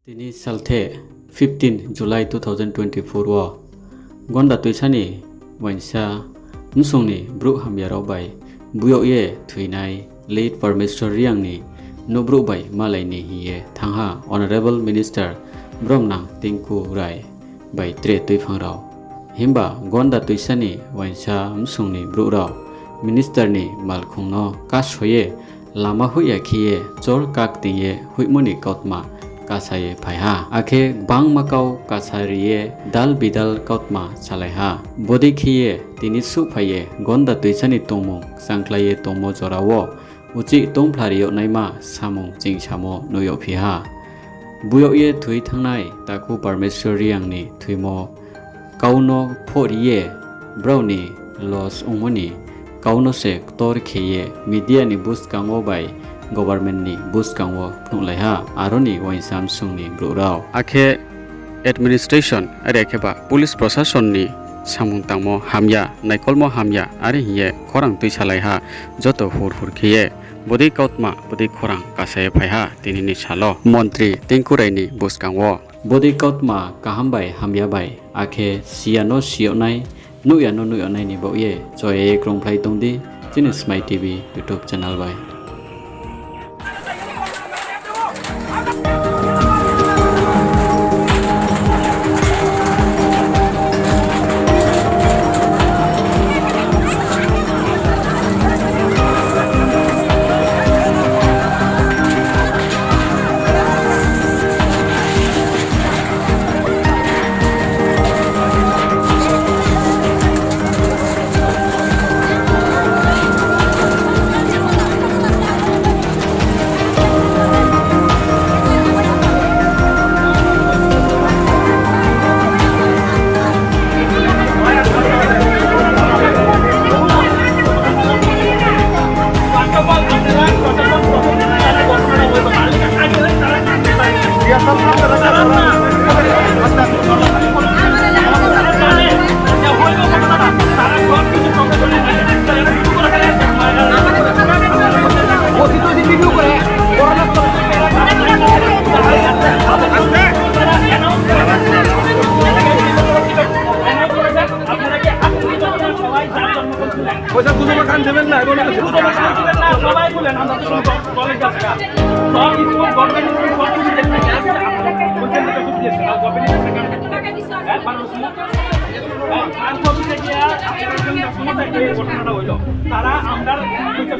Tini salte 15 July 2024 wa gonda tuisani wainsa msungni bruk hamyarau bai buyo ye thuinai late Parmeshwar Riangni nobru bai malai ni hiye thangha Honorable Minister Bromnang Tinku Rai bai tre tuiphangrau himba gonda tuisani wainsa msungni bruk rau Minister ni malkhungno kashoye lama huya khiye chor kak tiye huimoni kautma kasaye phaiha akhe bang makau kasariye dal bidal kautma salaiha bodi khiye tini su phaiye gonda tuisani tomo sangklaye tomo jorawo uchi tongphariyo naima samung chingsamo noyo phiha buyo ye thui thangnai taku Parmeshwar Riangni thuimo kauno phoriye browni los ungmoni kauno se tor kheye media ni bus kango bai government ni bus kango phunglaiha aroni waisam sungni brurao akhe administration are kheba police proshashan ni samung tangmo hamya naikolmo hamya are hiye khorang tuisalaiha joto hur kheye bodi kautma bodi khorang kasai phaiha tinini salo montri Tengkurai ni bus kango bodi kautma kahambai hamya bai akhe siano sionai nuyano nuyonai ni boye joye krongplai tongdi Jinis My TV YouTube channel bai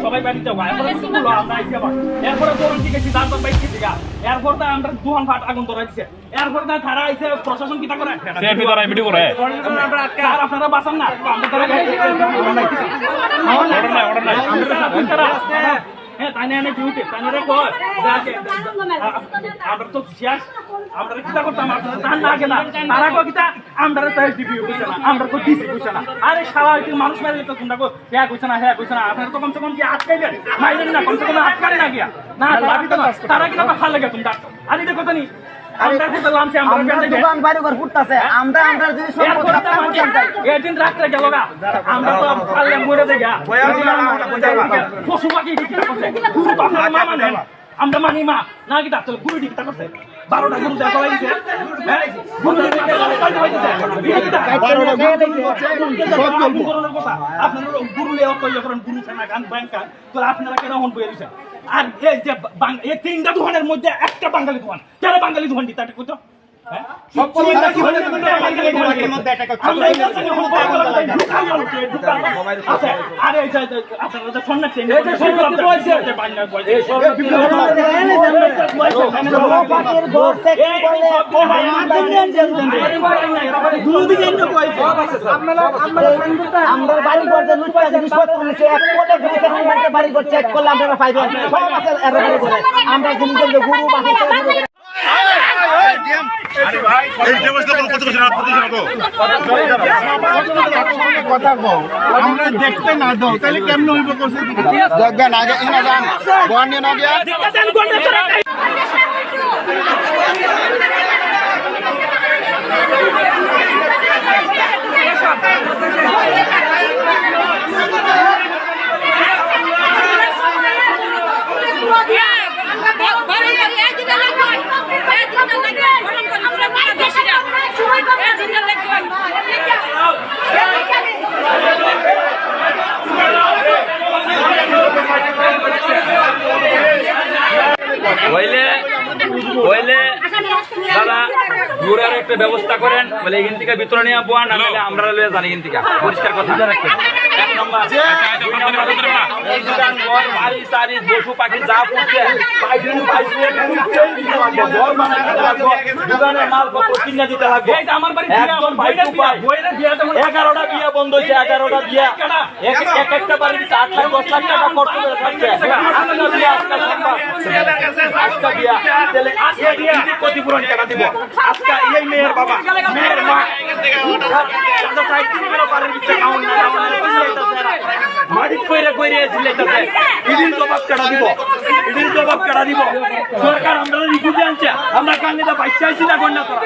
সবাই বাড়িতে যাওয়া এখন school আমরা আইছি আবার এরপরে কোন দিকে সিদ্ধান্ত পাইছি দিগা এরপর তো আমরা দুহান ফাট আগুন ধরে দিছে এরপর না তারা আইছে প্রশাসন কিটা করে সে ভিতরে ভিডিও করে আমরা আটকে আর আপনারা বাঁচান না আমরা তারা অর্ডার নাই আমরা হ্যাঁ তাই না ডিউটি তাই না কই আমরা তো শেষ আমরা কিটা করতাম আপনারা তার না আগে না তারা কো কিটা আমরা তাই ডিপিও কইছ না আমরা কো ডিসি কইছ না আরে শালা এই মানুষ মারলে তো তোমরা কো হ্যাঁ কইছ না আপনারা তো কমসে কম কি আটকাইবেন মাইলেন না কমসে কম আটকারে না গিয়া না তারা কিটা ভাল লাগে তোমরা আরে দেখো তো নি আমরা কত লামছে আমরা দোকান বাড়ি ঘর ফুটতাছে আমরা যদি সম্পদ এদিন রাত্রে গেল গা আমরা তো পারলে মরে দেগা পশু পাখি কিটা করছে পুরো আপনারা মামা নেন আমরা মানি মা না কি ডাক্তার গুরু কিটা করছে 12টা গুরু দেখা হইছে হ্যাঁ গুরু দেখা হইছে 12টা গুরু কথা আপনারা গুরু লেও কই করেন গুরু ছানা গান ব্যাংকা তো আপনারা কেন হন বই দিছেন আর এই যে এই তিনটা দোকানের মধ্যে একটা বাঙালি দোকান যারা বাঙালি দোকান দিতে কত হ্যাঁ সব তিনটা দোকানের মধ্যে বাঙালি দোকানের মধ্যে একটা আমরা এই কাছে আচ্ছা আরে এই যে আপনারা যে ফোন নাছেন এই যে সব বলছে যে বাঙালি বলছে এই সব পাটের ঘর চেক করলে দুদিন কইছে আমরা বাড়ি করতে লুটটা জিনিসপত্র নিছে এক কোটে ঘুরে আমরা বাড়ি করতে চেক করলে আমরা পাইবেন সব আছে এর করে আমরা জিনিসের গুরু বাসে আরে ভাই এই ব্যবস্থা কত কিছু না কথা কও আমরা দেখতে না দাও তাহলে কেমন হইব করছে দেখবেন আগে এখানে যান বন্ডে না গিয়া দেন গোল্ডে করে বাড়ি বাড়ি একদিন লাগে তাহলে দাদা ঘুরার একটা ব্যবস্থা করেন বলে এখান থেকে ভিতরে নিয়ে বোয়া না হলে আমরা জানি এখান থেকে পরিষ্কার কথা রাখবেন এক নম্বর পশু পাখি যা পড়ছে কিনে দিতে লাগবে আমার বাড়ি 11টা বিয়া বন্ধ হয়েছে 11টা বিয়া একটা বাড়ির 4 লাখ 10 লাখ টাকা খরচ করে থাকছে আজকে বিয়া তাহলে আজকে বিয়া ক্ষতিপূরণ টাকা দিব আজকে এই মেয়ের বাবা মেয়ের মা মাটি কইরে কইরে ছিলেটাছে ইদিন জবাব কাটা দিব ইদিন জবাব কাটা দিব সরকার আমরা রিপুজি আনছে আমরা কাঙ্গিটা বাইচা আইছি না গন্ডা করা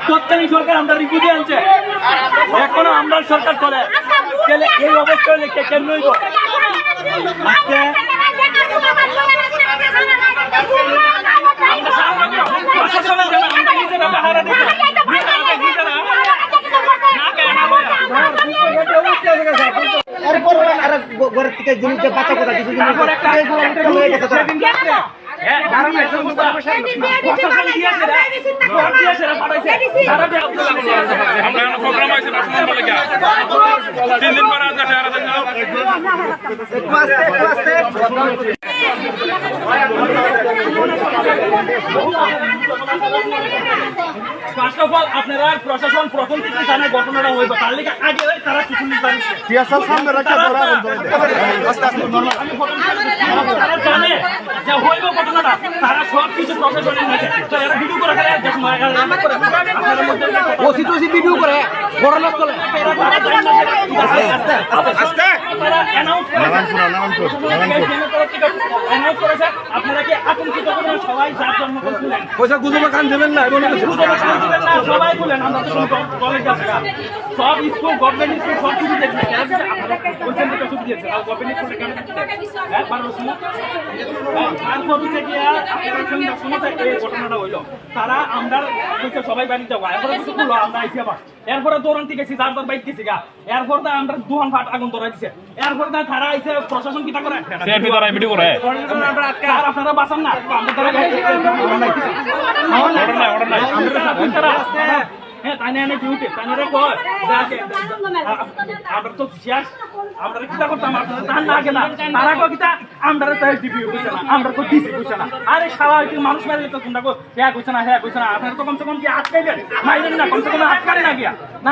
তৎকালীন সরকার আমরা রিপুজি আনছে এখনো আমরা সরকার করে তাহলে এই অবস্থা হলে কে কেন হইব আজকে ফার্স্ট অফ অল আপনারা প্রশাসন প্রথম থেকে জানার ঘটনাটা হইব তার লিগে আগে তারা কিছু তারা জানে যে হইব ঘটনাটা তারা সব কিছু প্রশাসনের মধ্যে তো এরা ভিডিও করে ভিডিও করে বড়লোক করে আপনারা কি আতঙ্কিত করেন সবাই যার জন্ম করছিলেন পয়সা গুজবে কান দেবেন না সবাই বলেন আমরা তো কলেজ আছে সব স্কুল গভর্নমেন্ট স্কুল সব ছুটি দেখছে বলছেন যে ছুটি দিয়েছে আর গভর্নমেন্ট স্কুলে কেন হ্যাঁ পারবো তারপর হচ্ছে কি আপনারা শুনতে এই ঘটনাটা হইলো তারা আমরা সবাই বাড়ি যাবো এরপরে কিছু বললো আমরা আইসি আবার এরপরে দৌড়ান্তি গেছি যার বাইক গেছি গা এরপর আমরা দুহান ফাট আগুন ধরা দিছে এরপর তারা আইসে প্রশাসন কিটা করে আপনারা বাঁচান না হ্যাঁ তাই না ডিউটি তাই কয় আমরা তো আমরা কিটা করতাম আপনারা তার না কেনা তারা কো কিটা আমরা তাই ডিপি কইছে না আমরা তো ডিসি কইছে না আরে শালা কি মানুষ মারলে তো তোমরা কো হ্যাঁ কইছে না আপনারা তো কমসে কম কি আটকাইবেন মাইলেন না কমসে কম আটকারে না গিয়া না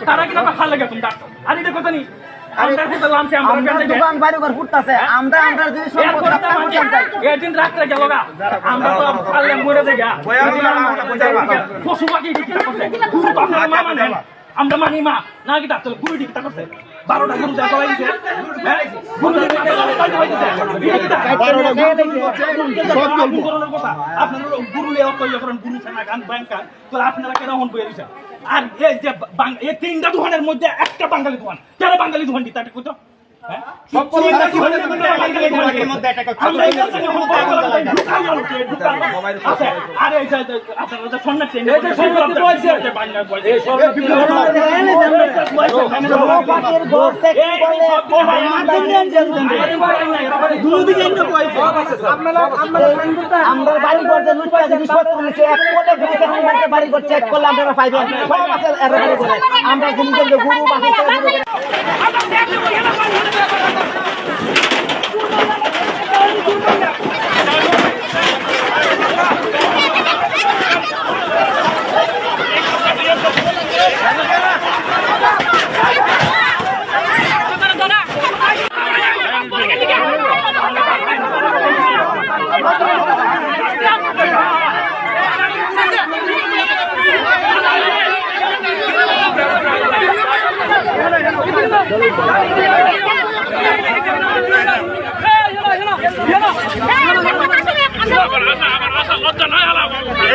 তারা কিটা ভালো লাগে তোমরা আর এটা কথা নি আমরা তো লামছে আমরা দোকান বাড়ি ঘর ফুটতাছে আমরা যদি সম্পদ এদিন রাতে গেল গা আমরা তো পারলে মরে দেগা পশু পাখি কিটা করছে গুরু তো আপনারা মা মানে আমরা মানি মা না কি ডাক্তার গুরু কিটা করছে 12টা গুরু দেখা হইছে হ্যাঁ গুরু আপনারা গুরু লে অত যখন গুরু সেনা গান ব্যাংকা তো আপনারা কেন হন বইয়া দিছেন আর এই যে এই তিনটা দোকানের মধ্যে একটা বাঙালি দোকান কেন বাঙালি দোকান দিতে এটা কইতো হ্যাঁ সব বাঙালি দোকানের মধ্যে একটা কথা আমরা আচ্ছা আর এই যে আপনারা যে সন্ন্যাস ট্রেন এই যে সন্ন্যাস বলছে যে বাঙালি বলছে এই সব পাকের গোল থেকে বলে আমরা বাড়ি করতে লুটটা যদি সব পুলিশে এক কোটি পুলিশে আমাদের বাড়ি করতে চেক করলে আমরা পাইবেন সব আছে এর বলে আমরা কিন্তু গুরু বাসা থেকে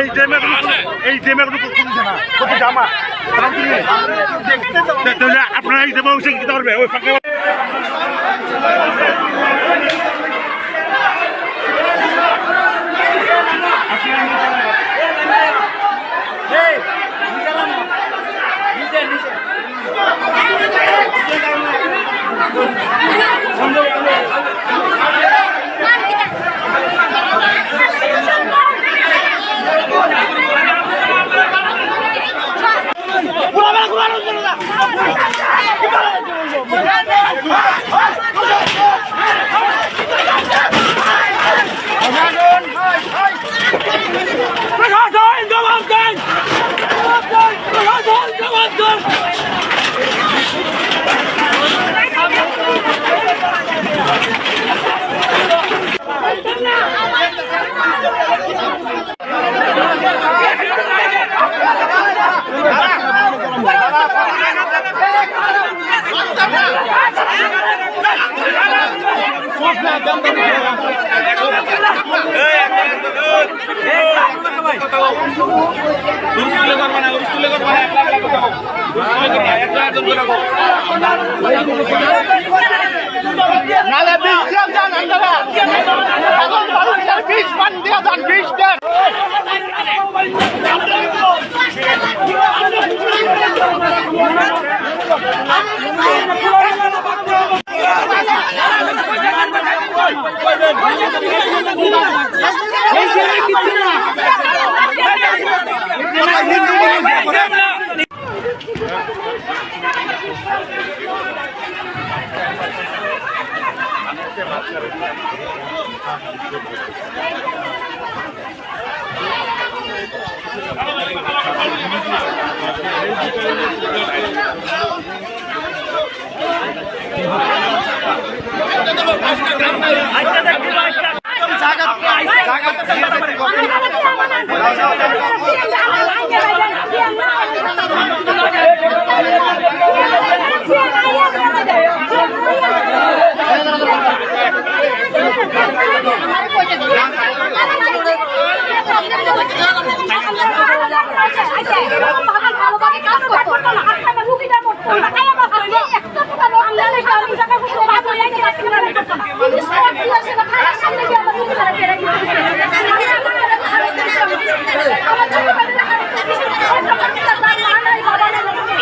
এই জেমের জামা আপনারা এই জেমা কি করবে ওই ফাঁকা স্কুলে করবা না স্কুলে করবা একলা একলা করবা স্কুলে করবা একলা একজন করে করবা নালে 20 দিয়া যান আপনারা এখন মানুষের 20 মান দিয়া যান 20 দেন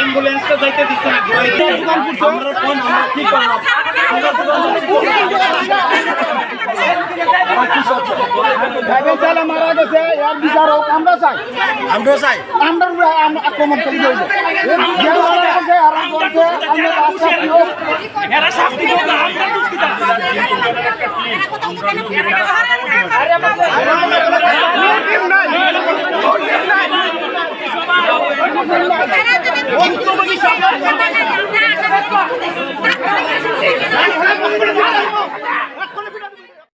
অ্যাম্বুলেন্সটা যাইতে দিচ্ছে না আমরা কোন আমরা কি করব ড্রাইভার চালা মারা গেছে এর বিচার হোক আমরা চাই আমরা আক্রমণ করে দেব যে মারা গেছে আর বলছে আমরা রাস্তা হোক এরা শাস্তি দেব না আমরা দুষ্কৃতা আরে বাবা নাই